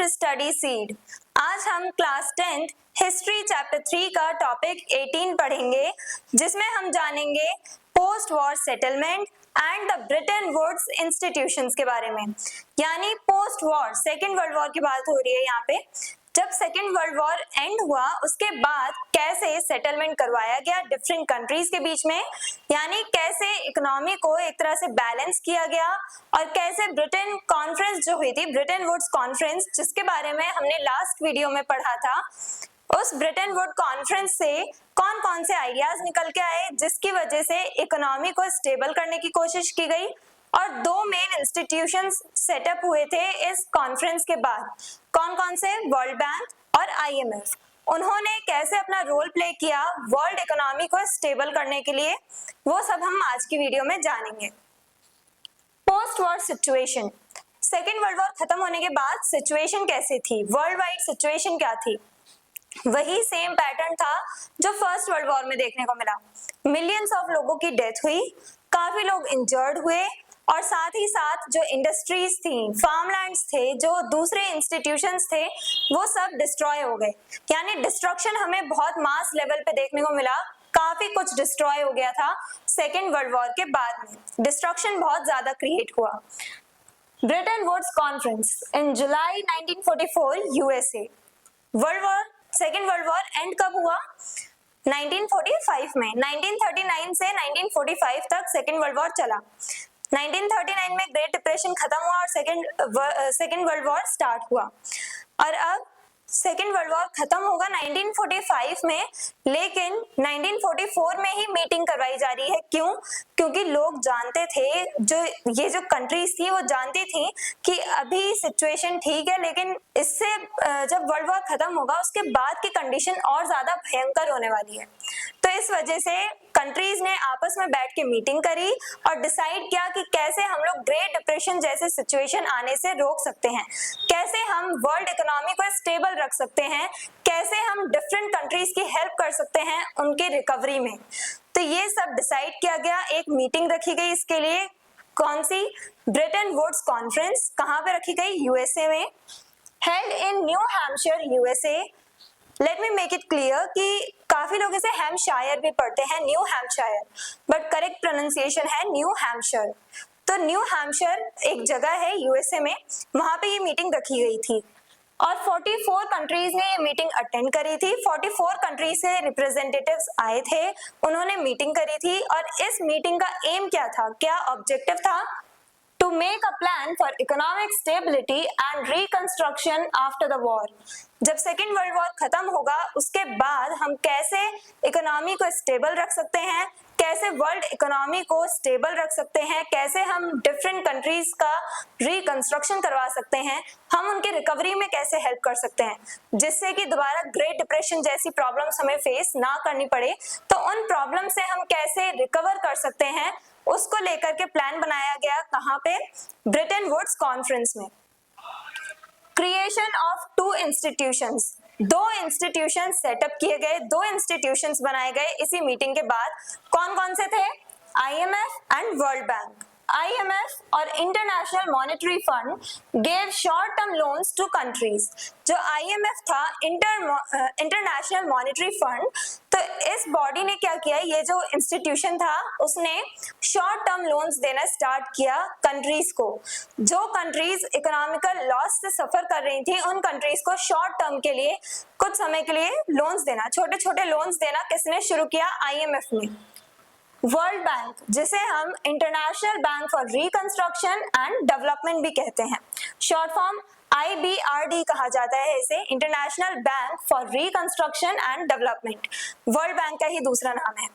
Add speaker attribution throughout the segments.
Speaker 1: To study seed. आज हम class 10th history chapter 3 का टॉपिक 18 पढ़ेंगे, जिसमें हम जानेंगे post war settlement and the Bretton Woods institutions के बारे में। यानी post war, second world war की बात हो रही है यहाँ पे। जब सेकेंड वर्ल्ड वॉर एंड हुआ उसके बाद कैसे सेटलमेंट करवाया गया डिफरेंट कंट्रीज के बीच में, यानी कैसे इकोनॉमी को एक तरह से बैलेंस किया गया और कैसे ब्रिटेन कॉन्फ्रेंस जो हुई थी, ब्रिटेन वुड्स कॉन्फ्रेंस, जिसके बारे में हमने लास्ट वीडियो में पढ़ा था, उस ब्रिटेन वुड कॉन्फ्रेंस से कौन कौन से आइडियाज निकल के आए जिसकी वजह से इकोनॉमी को स्टेबल करने की कोशिश की गई। और दो मेन इंस्टीट्यूशंस सेटअप हुए थे इस कॉन्फ्रेंस के बाद, कौन कौन से, वर्ल्ड बैंक और आईएमएफ। उन्होंने कैसे अपना रोल प्ले किया वर्ल्ड इकोनॉमी को स्टेबल करने के लिए, वो सब हम आज की वीडियो में जानेंगे। Post war situation, second world war खत्म होने के बाद सिचुएशन कैसी थी, वर्ल्ड वाइड सिचुएशन क्या थी? वही सेम पैटर्न था जो फर्स्ट वर्ल्ड वॉर में देखने को मिला। मिलियंस ऑफ लोगों की डेथ हुई, काफी लोग इंजर्ड हुए और साथ ही साथ जो इंडस्ट्रीज थी, फार्मलैंड्स थे, जो दूसरे इंस्टीट्यूशंस थे, वो सब डिस्ट्रॉय हो गए। यानी डिस्ट्रक्शन हमें बहुत मास लेवल पे देखने को मिला, काफी कुछ डिस्ट्रॉय हो गया था सेकेंड वर्ल्ड वॉर के बाद में, डिस्ट्रक्शन बहुत ज्यादा क्रिएट हुआ। Bretton Woods conference in July 1944 USA. World war, second world war end कब हुआ? 1945 में। 1939 से 1945 तक सेकेंड वर्ल्ड वॉर चला। 1939 में ग्रेट डिप्रेशन खत्म हुआ और सेकेंड वर्ल्ड वॉर स्टार्ट हुआ। और अब सेकेंड वर्ल्ड वॉर खत्म होगा 1945 में, लेकिन 1944 में ही मीटिंग करवाई जा रही है। क्यों? क्योंकि लोग जानते थे, जो कंट्रीज थी वो जानती थी कि अभी सिचुएशन ठीक है, लेकिन इससे जब वर्ल्ड वॉर खत्म होगा उसके बाद की कंडीशन और ज्यादा भयंकर होने वाली है। तो इस वजह से कंट्रीज ने आपस में बैठ के मीटिंग करी और डिसाइड किया कि कैसे हम लोग ग्रेट डिप्रेशन जैसे सिचुएशन आने से रोक सकते हैं, कैसे हम वर्ल्ड इकोनॉमी को स्टेबल रख सकते हैं, कैसे हम डिफरेंट कंट्रीज की हेल्प कर सकते हैं उनके रिकवरी में। तो ये सब डिसाइड किया गया, एक मीटिंग रखी गई इसके लिए। कौन सी? Britain Woods conference. कहाँ पे रखी गई? यूएसए में, held in new Hampshire USA. Let me make it clear कि काफी लोग इसे हैम्पशायर भी पढ़ते हैं, new Hampshire, but correct pronunciation है न्यू हैम्पशायर। तो न्यू हैम्पशायर एक जगह है यूएसए में, वहां पे ये मीटिंग रखी गई थी और 44 कंट्रीज ने ये मीटिंग अटेंड करी थी। 44 कंट्रीज से रिप्रेजेंटेटिव्स आए थे, उन्होंने मीटिंग करी थी। और इस मीटिंग का एम क्या था, क्या ऑब्जेक्टिव था? To make a plan for economic stability and reconstruction after the war। जब सेकेंड वर्ल्ड वॉर खत्म होगा उसके बाद हम कैसे इकोनॉमी को स्टेबल रख सकते हैं, कैसे वर्ल्ड इकोनॉमी को स्टेबल रख सकते हैं, कैसे हम डिफरेंट कंट्रीज का रिकंस्ट्रक्शन करवा सकते हैं, हम उनकी रिकवरी में कैसे हेल्प कर सकते हैं, जिससे कि दोबारा ग्रेट डिप्रेशन जैसी प्रॉब्लम्स हमें फेस ना करनी पड़े। तो उन प्रॉब्लम से हम कैसे रिकवर कर सकते हैं, उसको लेकर के प्लान बनाया गया। कहाँ पे? ब्रिटेन वुड्स कॉन्फ्रेंस में। क्रिएशन ऑफ टू इंस्टीट्यूशंस, दो इंस्टीट्यूशंस सेटअप किए गए, दो इंस्टीट्यूशंस बनाए गए इसी मीटिंग के बाद। कौन कौन से थे? IMF and world bank. IMF और international monetary fund gave short term loans to countries. जो IMF था, इंटरनेशनल मॉनेटरी फंड, तो इस बॉडी ने क्या किया, ये जो इंस्टीट्यूशन था उसने शॉर्ट टर्म लोन्स देना स्टार्ट किया कंट्रीज को। जो कंट्रीज इकोनॉमिकल लॉस से सफर कर रही थी उन कंट्रीज को शॉर्ट टर्म के लिए, कुछ समय के लिए लोन्स देना, छोटे छोटे लोन्स देना किसने शुरू किया? IMF ने। वर्ल्ड बैंक, जिसे हम international bank for reconstruction and development भी कहते हैं, शॉर्ट फॉर्म IBRD कहा जाता है इसे, international bank for reconstruction and development, world bank का ही दूसरा नाम है।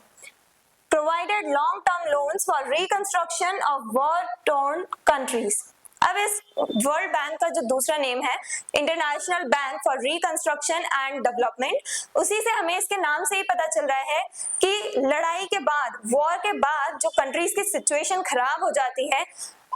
Speaker 1: Provided long term loans for reconstruction of war torn countries. अब इस वर्ल्ड बैंक का जो दूसरा नेम है international bank for reconstruction and development, उसी से हमें इसके नाम से ही पता चल रहा है कि लड़ाई के बाद, वॉर के बाद जो कंट्रीज की सिचुएशन खराब हो जाती है,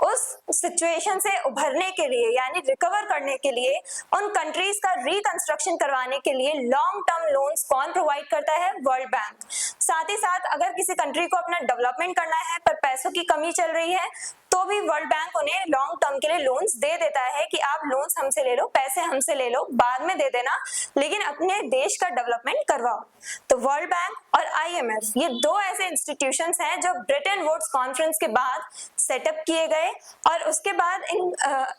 Speaker 1: उस सिचुएशन से उभरने के लिए यानी रिकवर करने के लिए, उन कंट्रीज का रिकंस्ट्रक्शन करवाने के लिए लॉन्ग टर्म लोन्स कौन प्रोवाइड करता है? World bank. साथ ही साथ अगर किसी कंट्री को अपना डेवलपमेंट करना है पर पैसों की कमी चल रही है तो भी वर्ल्ड बैंक उन्हें लॉन्ग टर्म के लिए लोन्स दे देता है कि आप लोन्स हमसे ले लो, पैसे हमसे ले लो, बाद में दे देना, लेकिन अपने देश का डेवलपमेंट करवाओ। तो वर्ल्ड बैंक और आईएमएफ ये दो ऐसे इंस्टीट्यूशंस हैं जो ब्रिटेन वुड्स कॉन्फ्रेंस के बाद सेटअप किए गए और उसके बाद इन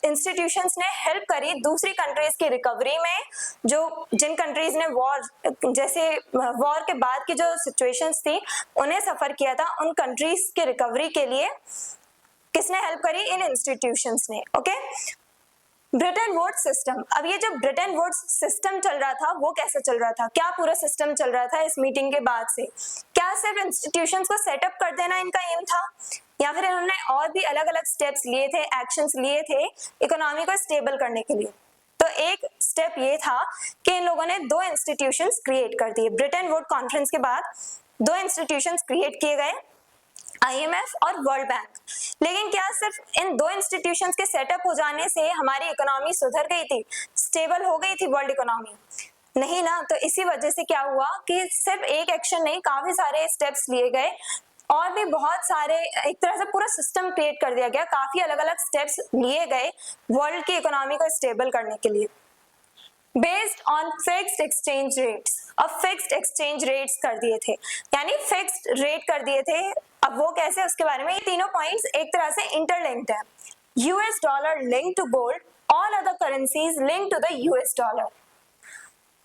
Speaker 1: इंस्टीट्यूशंस ने हेल्प करी दूसरी कंट्रीज की रिकवरी में, जो जिन कंट्रीज ने वॉर के बाद की जो सिचुएशंस थी उन्हें सफर किया था, उन कंट्रीज के रिकवरी के लिए किसने हेल्प करी? इन इंस्टीट्यूशंस ने। Okay, Bretton Woods system. अब ये जो ब्रिटेन वुड्स सिस्टम चल रहा था वो कैसे चल रहा था, क्या पूरा सिस्टम चल रहा था इस मीटिंग के बाद से? क्या सिर्फ इंस्टीट्यूशंस को सेटअप कर देना इनका एम था या फिर इन्होंने और भी अलग अलग स्टेप्स लिए थे, एक्शंस लिए थे इकोनॉमी को स्टेबल करने के लिए? तो एक स्टेप ये था कि इन लोगों ने दो इंस्टीट्यूशंस क्रिएट कर दिए। ब्रिटेन वुड कॉन्फ्रेंस के बाद दो इंस्टीट्यूशंस क्रिएट किए गए, आईएमएफ और वर्ल्ड बैंक। लेकिन क्या सिर्फ इन दो इंस्टीट्यूशंस के सेटअप हो जाने से हमारी इकोनॉमी सुधर गई थी, स्टेबल हो गई थी वर्ल्ड इकोनॉमी? नहीं ना। तो इसी वजह से क्या हुआ कि सिर्फ एक एक्शन नहीं, काफी सारे स्टेप्स लिए गए और भी बहुत सारे, एक तरह से पूरा सिस्टम क्रिएट कर दिया गया, काफी अलग अलग स्टेप्स लिए गए वर्ल्ड की इकोनॉमी को स्टेबल करने के लिए based on fixed exchange rates. अब फिक्स्ड एक्सचेंज रेट्स कर दिए थे, यानी फिक्स्ड रेट कर दिए थे। अब वो कैसे, उसके बारे में, ये तीनों पॉइंट्स एक तरह से इंटरलिंक्ड है। US dollar link to gold, all other currencies link to the US dollar.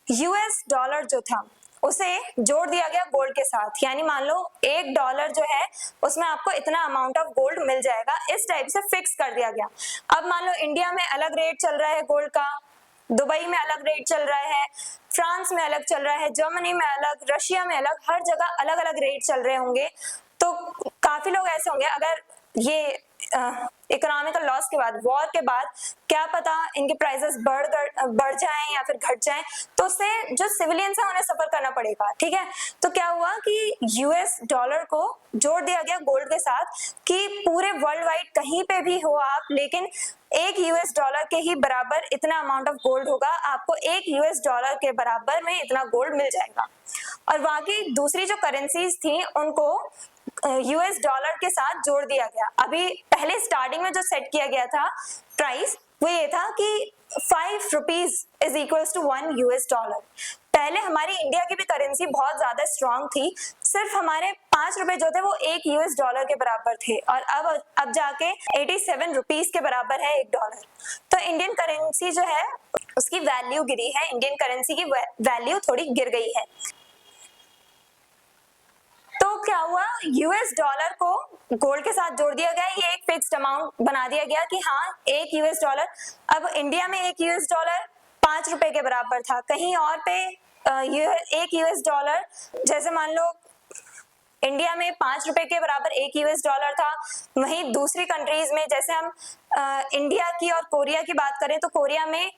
Speaker 1: US dollar जो था उसे जोड़ दिया गया गोल्ड के साथ, यानी मान लो $1 जो है उसमें आपको इतना अमाउंट ऑफ गोल्ड मिल जाएगा, इस टाइप से फिक्स कर दिया गया। अब मान लो इंडिया में अलग रेट चल रहा है गोल्ड का, दुबई में अलग रेट चल रहा है, फ्रांस में अलग चल रहा है, जर्मनी में अलग, रशिया में अलग, हर जगह अलग अलग रेट चल रहे होंगे। तो काफी लोग ऐसे होंगे, अगर ये इकोनॉमिकल लॉस के बाद, वॉर के बाद, क्या पता इनके प्राइसेस बढ़ जाएं या फिर घट जाएं, तो उससे जो सिविलियंस है उन्हें सफर करना पड़ेगा। ठीक है, तो क्या हुआ कि यूएस डॉलर को जोड़ दिया गया गोल्ड के साथ कि पूरे वर्ल्ड वाइड कहीं पे भी हो आप, लेकिन एक यूएस डॉलर के ही बराबर इतना अमाउंट ऑफ गोल्ड होगा, आपको एक यूएस डॉलर के बराबर में इतना गोल्ड मिल जाएगा। और बाकी दूसरी जो करेंसीज थी उनको यूएस डॉलर के साथ जोड़ दिया गया। अभी पहले स्टार्टिंग में जो सेट किया गया था प्राइस, वो ये था कि 5 rupees is equals to 1 US dollar. पहले हमारी इंडिया की भी करेंसी बहुत ज्यादा स्ट्रांग थी, सिर्फ हमारे 5 रुपए जो थे वो 1 यूएस डॉलर के बराबर थे, और अब जाके 87 रुपीज के बराबर है $1। तो इंडियन करेंसी जो है उसकी वैल्यू गिरी है, इंडियन करेंसी की वैल्यू थोड़ी गिर गई है। तो क्या हुआ, यूएस डॉलर को गोल्ड के साथ जोड़ दिया गया, ये एक फिक्स्ड अमाउंट बना दिया गया कि हाँ 1 यूएस डॉलर। अब इंडिया में 1 यूएस डॉलर 5 रुपए के बराबर था, कहीं और पे 1 यूएस डॉलर, जैसे मान लो इंडिया में 5 रुपए के बराबर 1 यूएस डॉलर था, वहीं दूसरी कंट्रीज में, जैसे हम इंडिया की और कोरिया की बात करें तो कोरिया में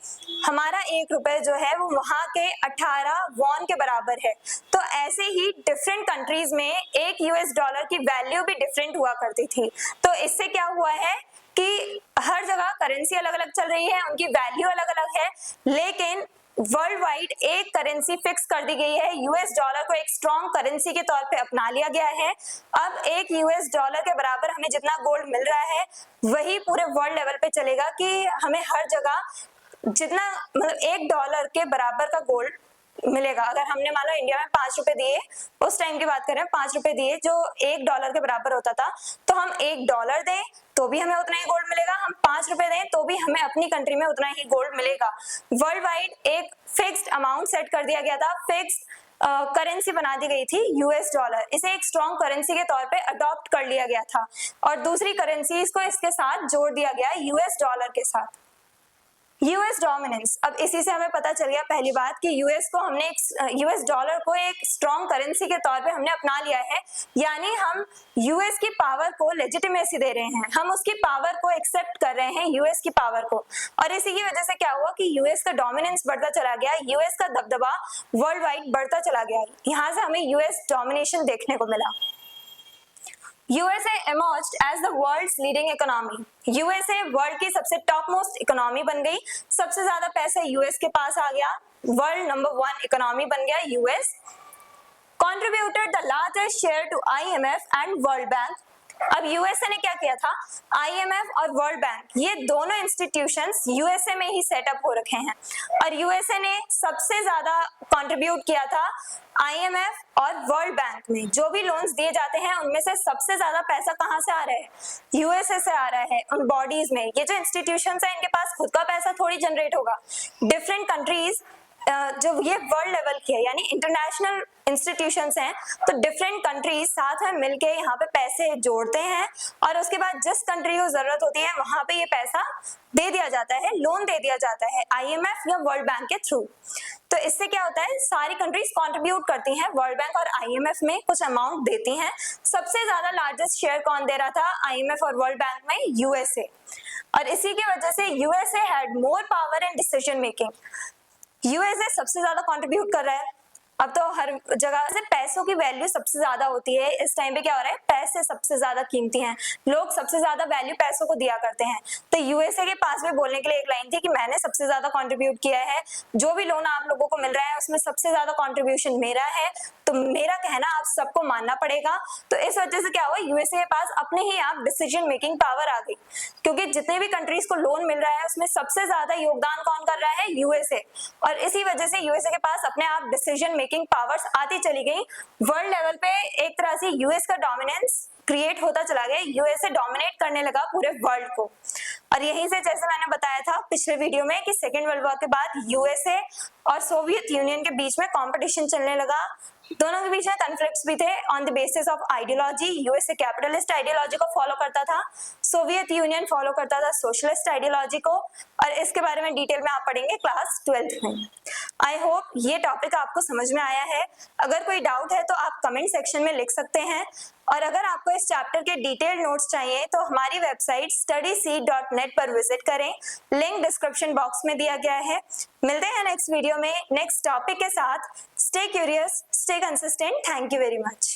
Speaker 1: हमारा 1 रुपए जो है वो वहां के 18 वॉन के बराबर है। तो ऐसे ही डिफरेंट कंट्रीज में 1 यूएस डॉलर की वैल्यू भी डिफरेंट हुआ करती थी। तो इससे क्या हुआ है कि हर जगह करेंसी अलग अलग चल रही है, उनकी वैल्यू अलग अलग है, लेकिन वर्ल्ड वाइड एक करेंसी फिक्स कर दी गई है। यूएस डॉलर को एक स्ट्रॉन्ग करेंसी के तौर पे अपना लिया गया है। अब 1 यूएस डॉलर के बराबर हमें जितना गोल्ड मिल रहा है वही पूरे वर्ल्ड लेवल पे चलेगा कि हमें हर जगह जितना, मतलब $1 के बराबर का गोल्ड मिलेगा। अगर हमने मान लो इंडिया में 5 रुपए दिए, उस टाइम की बात करें, 5 रुपए दिए जो $1 के बराबर होता था, तो हम $1 दें तो भी हमें उतना ही गोल्ड मिलेगा, हम 5 रुपए दें तो भी हमें अपनी कंट्री में उतना ही गोल्ड मिलेगा। वर्ल्ड वाइड एक फिक्स्ड अमाउंट सेट कर दिया गया था, फिक्स्ड करेंसी बना दी गई थी यूएस डॉलर, इसे एक स्ट्रॉन्ग करेंसी के तौर पे अडॉप्ट कर लिया गया था और दूसरी करेंसीज को इसके साथ जोड़ दिया गया यूएस डॉलर के साथ। यूएस डोमिनेंस, अब इसी से हमें पता चल गया पहली बात कि यूएस डॉलर को एक स्ट्रॉन्ग करेंसी के तौर पे हमने अपना लिया है, यानी हम यूएस की पावर को लेजिटिमेसी दे रहे हैं, हम उसकी पावर को एक्सेप्ट कर रहे हैं, यूएस की पावर को। और इसी की वजह से क्या हुआ कि यूएस का डोमिनेंस बढ़ता चला गया, यूएस का दबदबा वर्ल्ड वाइड बढ़ता चला गया, यहाँ से हमें यूएस डोमिनेशन देखने को मिला। USA emerged as the world's leading economy. USA world की सबसे टॉप मोस्ट इकोनॉमी बन गई, सबसे ज्यादा पैसा यूएस के पास आ गया, वर्ल्ड नंबर 1 इकोनॉमी बन गया US. contributed the largest share to IMF and World Bank. अब यूएसए ने क्या किया था, आईएमएफ और वर्ल्ड बैंक ये दोनों इंस्टीट्यूशंस यूएसए में ही सेटअप हो रखे हैं और यूएसए ने सबसे ज्यादा कंट्रीब्यूट किया था आईएमएफ और वर्ल्ड बैंक में। जो भी लोन्स दिए जाते हैं उनमें से सबसे ज्यादा पैसा कहां से आ रहा है, यूएसए से आ रहा है उन बॉडीज में। ये जो इंस्टीट्यूशंस है इनके पास खुद का पैसा थोड़ी जनरेट होगा, डिफरेंट कंट्रीज जो ये वर्ल्ड लेवल की है यानी इंटरनेशनल इंस्टीट्यूशंस हैं, तो डिफरेंट कंट्रीज साथ में मिलके यहाँ पे पैसे जोड़ते हैं और उसके बाद जिस कंट्री को जरूरत होती है वहां पे ये पैसा दे दिया जाता है, लोन दे दिया जाता है आईएमएफ या वर्ल्ड बैंक के थ्रू। तो इससे क्या होता है, सारी कंट्रीज कंट्रीब्यूट करती हैं वर्ल्ड बैंक और आईएमएफ में, कुछ अमाउंट देती हैं। सबसे ज्यादा लार्जेस्ट शेयर कौन दे रहा था आईएमएफ और वर्ल्ड बैंक में, यूएसए। और इसी की वजह से USA had more power in decision making. USA सबसे ज्यादा कंट्रीब्यूट कर रहा है। अब तो हर जगह से पैसों की वैल्यू सबसे ज्यादा होती है। इस टाइम पे क्या हो रहा है, पैसे सबसे ज्यादा कीमती हैं, लोग सबसे ज्यादा वैल्यू पैसों को दिया करते हैं। तो यूएसए के पास भी बोलने के लिए एक लाइन थी कि मैंने सबसे ज्यादा कंट्रीब्यूट किया है, जो भी लोन आप लोगों को मिल रहा है उसमें सबसे ज्यादा कंट्रीब्यूशन मेरा है, तो मेरा कहना आप सबको मानना पड़ेगा। तो इस वजह से क्या हुआ, यूएसए के पास अपने ही आप डिसीजन मेकिंग पावर आ गई, क्योंकि जितने भी कंट्रीज को लोन मिल रहा है उसमें सबसे ज्यादा योगदान कौन कर रहा है, यूएसए। और इसी वजह से यूएसए के पास अपने आप डिसीजन मेकिंग पावर्स आती चली गई। वर्ल्ड लेवल पे एक तरह से यूएस का डोमिनेंस क्रिएट होता चला गया, यूएसए डोमिनेट करने लगा पूरे वर्ल्ड को। और यहीं से जैसे मैंने बताया था पिछले वीडियो में कि सेकेंड वर्ल्ड वॉर के बाद यूएसए और सोवियत यूनियन के बीच में कंपटीशन चलने लगा। दोनों के बीच में कॉन्फ्लिक्ट्स भी थे on the basis of ideology. USA capitalist ideology को फॉलो करता था, सोवियत यूनियन फॉलो करता था सोशलिस्ट आइडियोलॉजी को, और इसके बारे में डिटेल में आप पढ़ेंगे क्लास 12th में। आई होप ये टॉपिक आपको समझ में आया है। अगर कोई डाउट है तो आप कमेंट सेक्शन में लिख सकते हैं, और अगर आपको इस चैप्टर के डिटेल नोट्स चाहिए तो हमारी वेबसाइट studyseed.net पर विजिट करें, लिंक डिस्क्रिप्शन बॉक्स में दिया गया है। मिलते हैं नेक्स्ट वीडियो में नेक्स्ट टॉपिक के साथ। Stay curious, stay consistent. Thank you very much.